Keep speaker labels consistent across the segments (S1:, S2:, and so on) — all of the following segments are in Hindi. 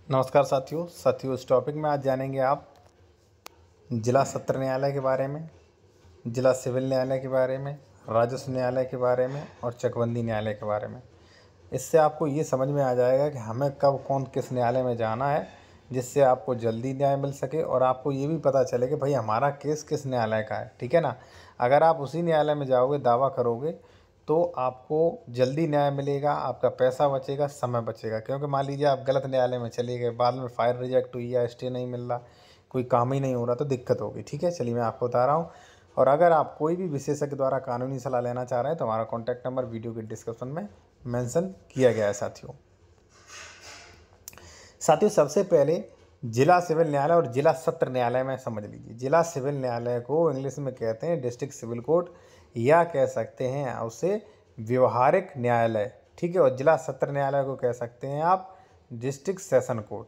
S1: नमस्कार साथियों इस टॉपिक में आज जानेंगे आप जिला सत्र न्यायालय के बारे में, जिला सिविल न्यायालय के बारे में, राजस्व न्यायालय के बारे में और चकबंदी न्यायालय के बारे में। इससे आपको ये समझ में आ जाएगा कि हमें कब कौन किस न्यायालय में जाना है, जिससे आपको जल्दी न्याय मिल सके और आपको ये भी पता चले कि भाई हमारा केस किस न्यायालय का है। ठीक है ना। अगर आप उसी न्यायालय में जाओगे, दावा करोगे, तो आपको जल्दी न्याय मिलेगा, आपका पैसा बचेगा, समय बचेगा। क्योंकि मान लीजिए आप गलत न्यायालय में चले गए, बाद में फाइल रिजेक्ट हुई या स्टे नहीं मिल रहा, कोई काम ही नहीं हो रहा, तो दिक्कत होगी। ठीक है, चलिए मैं आपको बता रहा हूँ। और अगर आप कोई भी विशेषज्ञ द्वारा कानूनी सलाह लेना चाह रहे हैं तो हमारा कॉन्टैक्ट नंबर वीडियो के डिस्क्रिप्शन में मेंशन किया गया है। साथियों सबसे पहले जिला सिविल न्यायालय और जिला सत्र न्यायालय में समझ लीजिए। जिला सिविल न्यायालय को इंग्लिश में कहते हैं डिस्ट्रिक्ट सिविल कोर्ट, या कह सकते हैं उसे व्यवहारिक न्यायालय। ठीक है, और जिला सत्र न्यायालय को कह सकते हैं आप डिस्ट्रिक्ट सेशन कोर्ट।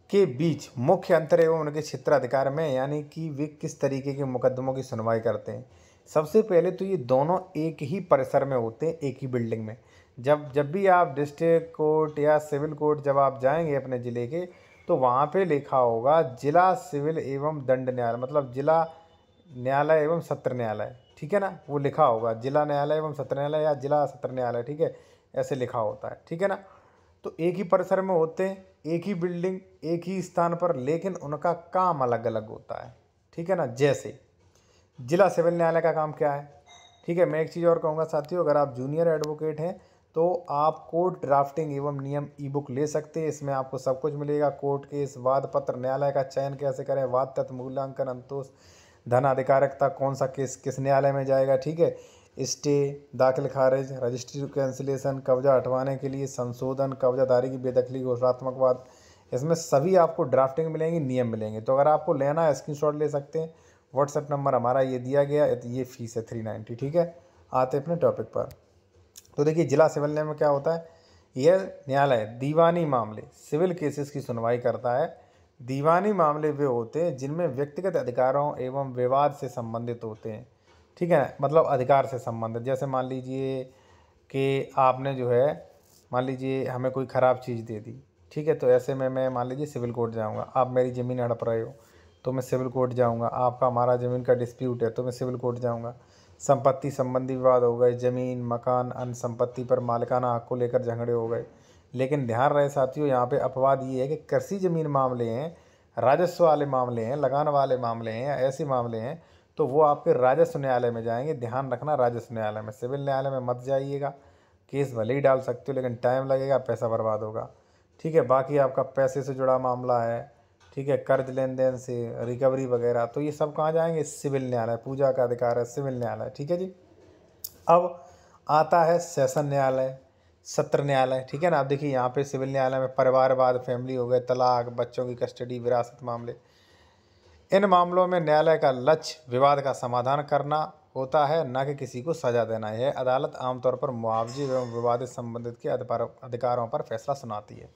S1: के बीच मुख्य अंतर एवं उनके क्षेत्राधिकार में, यानी कि वे किस तरीके के मुकदमों की सुनवाई करते हैं। सबसे पहले तो ये दोनों एक ही परिसर में होते हैं, एक ही बिल्डिंग में। जब भी आप डिस्ट्रिक्ट कोर्ट या सिविल कोर्ट जब आप जाएंगे अपने ज़िले के, तो वहाँ पे लिखा होगा जिला सिविल एवं दंड न्यायालय, मतलब जिला न्यायालय एवं सत्र न्यायालय। ठीक है ना, वो लिखा होगा जिला न्यायालय एवं सत्र न्यायालय या जिला सत्र न्यायालय। ठीक है, ऐसे लिखा होता है। ठीक है ना, तो एक ही परिसर में होते हैं, एक ही बिल्डिंग, एक ही स्थान पर, लेकिन उनका काम अलग अलग होता है। ठीक है ना। जैसे जिला सिविल न्यायालय का काम क्या है। ठीक है, मैं एक चीज़ और कहूँगा साथियों, अगर आप जूनियर एडवोकेट हैं तो आप कोर्ट ड्राफ्टिंग एवं नियम ई बुक ले सकते हैं। इसमें आपको सब कुछ मिलेगा। कोर्ट केस, वाद पत्र, न्यायालय का चयन कैसे करें, वाद तत्व, मूल्यांकन, अंतोष, धन अधिकारिकता, कौन सा केस किस न्यायालय में जाएगा। ठीक है, स्टे, दाखिल खारिज, रजिस्ट्री कैंसिलेशन, कब्जा हटवाने के लिए संशोधन, कब्जादारी की बेदखली, घोषणात्मक वाद, इसमें सभी आपको ड्राफ्टिंग मिलेंगी, नियम मिलेंगे। तो अगर आपको लेना है स्क्रीनशॉट ले सकते हैं। व्हाट्सएप नंबर हमारा ये दिया गया, ये फीस है 390। ठीक है, आते अपने टॉपिक पर। तो देखिए जिला सिविल न्यायालय में क्या होता है। यह न्यायालय दीवानी मामले, सिविल केसेस की सुनवाई करता है। दीवानी मामले वे होते हैं जिनमें व्यक्तिगत अधिकारों एवं विवाद से संबंधित होते हैं। ठीक है, मतलब अधिकार से संबंधित। जैसे मान लीजिए कि आपने जो है, मान लीजिए हमें कोई ख़राब चीज़ दे दी। ठीक है, तो ऐसे में मैं मान लीजिए सिविल कोर्ट जाऊंगा। आप मेरी ज़मीन हड़प रहे हो तो मैं सिविल कोर्ट जाऊंगा। आपका हमारा ज़मीन का डिस्प्यूट है तो मैं सिविल कोर्ट जाऊंगा। संपत्ति संबंधी विवाद हो गए, ज़मीन, मकान, अन्य संपत्ति पर मालिकाना हक को लेकर झगड़े हो गए। लेकिन ध्यान रहे साथियों, यहाँ पे अपवाद ये है कि कृषि ज़मीन मामले हैं, राजस्व वाले मामले हैं, लगान वाले मामले हैं, या ऐसे मामले हैं, तो वो आपके राजस्व न्यायालय में जाएंगे। ध्यान रखना, राजस्व न्यायालय में, सिविल न्यायालय में मत जाइएगा। केस भले ही डाल सकते हो लेकिन टाइम लगेगा, पैसा बर्बाद होगा। ठीक है, बाकी आपका पैसे से जुड़ा मामला है, ठीक है, कर्ज लेन देन से रिकवरी वगैरह, तो ये सब कहाँ जाएंगे, सिविल न्यायालय। पूजा का अधिकार है, सिविल न्यायालय। ठीक है जी। अब आता है सेशन न्यायालय, सत्र न्यायालय। ठीक है ना। अब देखिए यहाँ पे सिविल न्यायालय में परिवारवाद, फैमिली हो गए, तलाक, बच्चों की कस्टडी, विरासत मामले, इन मामलों में न्यायालय का लक्ष्य विवाद का समाधान करना होता है, न कि किसी को सजा देना है। अदालत आमतौर पर मुआवजे एवं विवादित संबंधित के अधिकारों पर फैसला सुनाती है।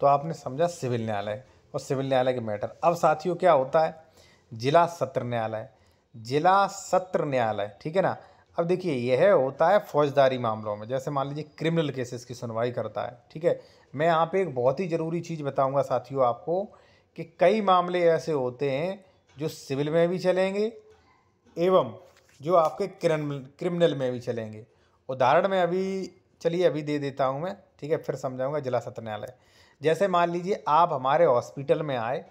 S1: तो आपने समझा सिविल न्यायालय और सिविल न्यायालय के मैटर। अब साथियों क्या होता है जिला सत्र न्यायालय। जिला सत्र न्यायालय, ठीक है ना। अब देखिए यह होता है फौजदारी मामलों में, जैसे मान लीजिए क्रिमिनल केसेस की सुनवाई करता है। ठीक है, मैं यहाँ पे एक बहुत ही ज़रूरी चीज़ बताऊँगा साथियों आपको, कि कई मामले ऐसे होते हैं जो सिविल में भी चलेंगे एवं जो आपके क्रिमिनल में भी चलेंगे। उदाहरण में अभी दे देता हूँ मैं। ठीक है, फिर समझाऊंगा जिला सत्र न्यायालय। जैसे मान लीजिए आप हमारे हॉस्पिटल में आए,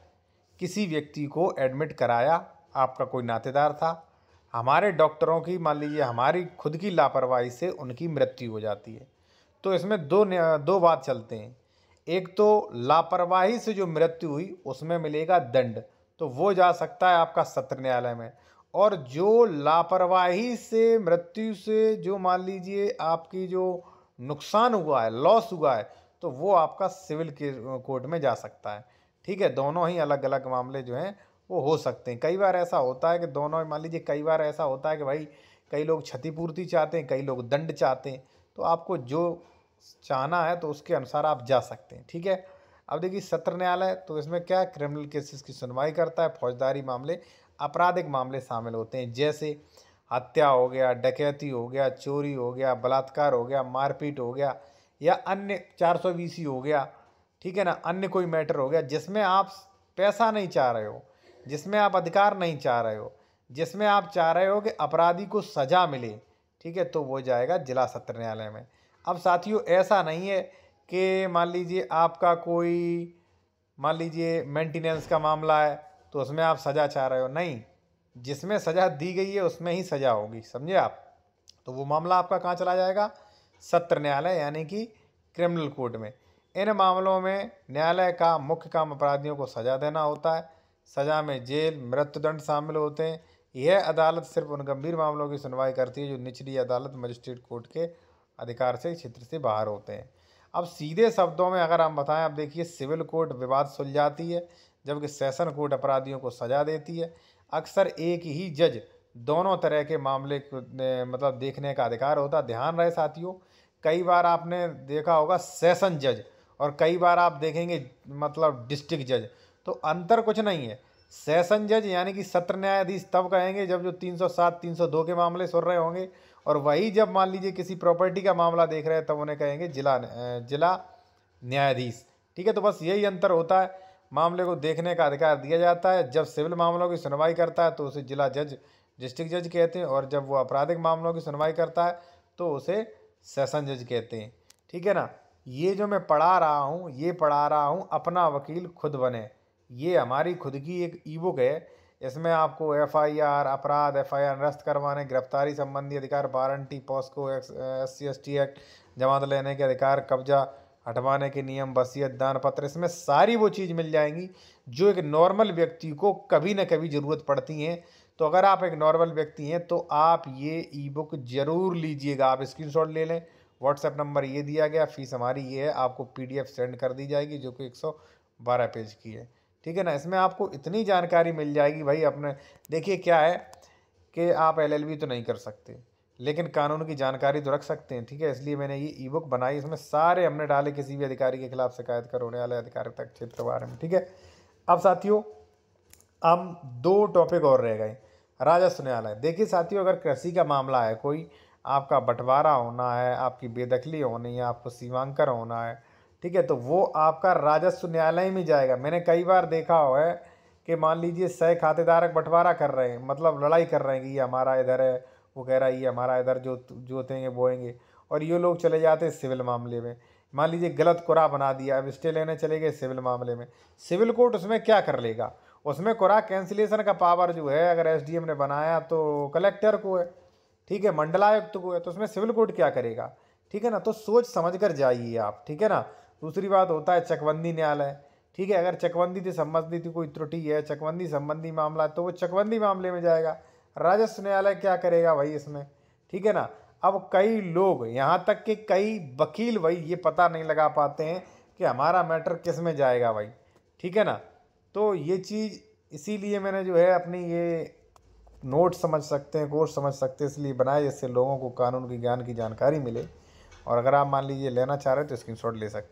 S1: किसी व्यक्ति को एडमिट कराया, आपका कोई नातेदार था, हमारे डॉक्टरों की मान लीजिए हमारी खुद की लापरवाही से उनकी मृत्यु हो जाती है। तो इसमें दो बात चलते हैं। एक तो लापरवाही से जो मृत्यु हुई उसमें मिलेगा दंड, तो वो जा सकता है आपका सत्र न्यायालय में। और जो लापरवाही से मृत्यु से जो मान लीजिए आपकी जो नुकसान हुआ है, लॉस हुआ है, तो वो आपका सिविल के कोर्ट में जा सकता है। ठीक है, दोनों ही अलग अलग मामले जो हैं वो हो सकते हैं। कई बार ऐसा होता है कि दोनों, मान लीजिए कई बार ऐसा होता है कि भाई कई लोग क्षतिपूर्ति चाहते हैं, कई लोग दंड चाहते हैं, तो आपको जो चाहना है तो उसके अनुसार आप जा सकते हैं। ठीक है, अब देखिए सत्र न्यायालय तो इसमें क्या है, क्रिमिनल केसेस की सुनवाई करता है। फौजदारी मामले, आपराधिक मामले शामिल होते हैं, जैसे हत्या हो गया, डकैती हो गया, चोरी हो गया, बलात्कार हो गया, मारपीट हो गया, या अन्य 420 हो गया। ठीक है ना, अन्य कोई मैटर हो गया जिसमें आप पैसा नहीं चाह रहे हो, जिसमें आप अधिकार नहीं चाह रहे हो, जिसमें आप चाह रहे हो कि अपराधी को सजा मिले, ठीक है, तो वो जाएगा जिला सत्र न्यायालय में। अब साथियों ऐसा नहीं है कि मान लीजिए आपका कोई, मान लीजिए मेंटेनेंस का मामला है तो उसमें आप सजा चाह रहे हो, नहीं, जिसमें सजा दी गई है उसमें ही सजा होगी, समझे आप। तो वो मामला आपका कहाँ चला जाएगा, सत्र न्यायालय यानी कि क्रिमिनल कोर्ट में। इन मामलों में न्यायालय का मुख्य काम अपराधियों को सजा देना होता है। सजा में जेल, मृत्युदंड शामिल होते हैं। यह अदालत सिर्फ उन गंभीर मामलों की सुनवाई करती है जो निचली अदालत मजिस्ट्रेट कोर्ट के अधिकार से क्षेत्र से बाहर होते हैं। अब सीधे शब्दों में अगर हम बताएं, अब देखिए सिविल कोर्ट विवाद सुलझाती है जबकि सेशन कोर्ट अपराधियों को सजा देती है। अक्सर एक ही जज दोनों तरह के मामले को मतलब देखने का अधिकार होता है। ध्यान रहे साथियों, कई बार आपने देखा होगा सेशन जज और कई बार आप देखेंगे मतलब डिस्ट्रिक्ट जज, तो अंतर कुछ नहीं है। सेशन जज यानी कि सत्र न्यायाधीश तब कहेंगे जब जो 307 302 के मामले सुन रहे होंगे, और वही जब मान लीजिए किसी प्रॉपर्टी का मामला देख रहे हैं तब उन्हें कहेंगे जिला न्यायाधीश। ठीक है, तो बस यही अंतर होता है। मामले को देखने का अधिकार दिया जाता है। जब सिविल मामलों की सुनवाई करता है तो उसे जिला जज, डिस्ट्रिक्ट जज कहते हैं, और जब वो आपराधिक मामलों की सुनवाई करता है तो उसे सेशन जज कहते हैं। ठीक है ना, ये जो मैं पढ़ा रहा हूँ, ये पढ़ा रहा हूँ अपना वकील खुद बने, ये हमारी खुद की एक ई बुक है। इसमें आपको FIR, अपराध FIR निरस्त करवाने, गिरफ्तारी संबंधी अधिकार, वारंटी, पॉस्को, SC/ST एक्ट, जमानत लेने के अधिकार, कब्जा हटवाने के नियम, वसीयत, दान पत्र, इसमें सारी वो चीज़ मिल जाएंगी जो एक नॉर्मल व्यक्ति को कभी ना कभी ज़रूरत पड़ती हैं। तो अगर आप एक नॉर्मल व्यक्ति हैं तो आप ये ई बुक ज़रूर लीजिएगा। आप स्क्रीनशॉट ले लें, व्हाट्सएप नंबर ये दिया गया, फीस हमारी ये है, आपको PDF सेंड कर दी जाएगी जो कि 112 पेज की है। ठीक है ना, इसमें आपको इतनी जानकारी मिल जाएगी भाई। अपने देखिए क्या है कि आप LLB तो नहीं कर सकते लेकिन कानून की जानकारी तो रख सकते हैं। ठीक है, इसलिए मैंने ये ई बुक बनाई, इसमें सारे हमने डाले किसी भी अधिकारी के खिलाफ शिकायत कर होने वाले अधिकारिता क्षेत्र के बारे में। ठीक है, अब साथियों हम 2 टॉपिक और रह गए। राजस्व न्यायालय, देखिए साथियों, अगर कृषि का मामला है, कोई आपका बंटवारा होना है, आपकी बेदखली होनी है, आपको सीमांकन होना है, ठीक है, तो वो आपका राजस्व न्यायालय में जाएगा। मैंने कई बार देखा हुआ है कि मान लीजिए 100 खातेदारक बंटवारा कर रहे हैं, मतलब लड़ाई कर रहे हैं कि ये हमारा इधर है, वो कह रहा है ये हमारा इधर, जो जोतेंगे बोएंगे, और ये लोग चले जाते हैं सिविल मामले में। मान लीजिए गलत कुरा बना दिया, अब स्टे लेने चले गए सिविल मामले में, सिविल कोर्ट उसमें क्या कर लेगा, उसमें कुरा कैंसिलेशन का पावर जो है अगर SDM ने बनाया तो कलेक्टर को है, ठीक है, मंडलायुक्त को है, तो उसमें सिविल कोर्ट क्या करेगा। ठीक है ना, तो सोच समझ कर जाइए आप। ठीक है ना, दूसरी बात होता है चकबंदी न्यायालय। ठीक है, अगर चकबंदी से संबंधित कोई त्रुटि है, चकबंदी संबंधी मामला, तो वो चकबंदी मामले में जाएगा। राजस्व न्यायालय क्या करेगा भाई इसमें। ठीक है ना, अब कई लोग यहाँ तक कि कई वकील भाई ये पता नहीं लगा पाते हैं कि हमारा मैटर किस में जाएगा भाई। ठीक है ना, तो ये चीज़ इसीलिए मैंने जो है अपनी ये नोट समझ सकते हैं, कोर्स समझ सकते हैं, इसलिए बनाए जिससे लोगों को कानून की ज्ञान की जानकारी मिले। और अगर आप मान लीजिए लेना चाह रहे हैं तो स्क्रीनशॉट ले सकते हैं।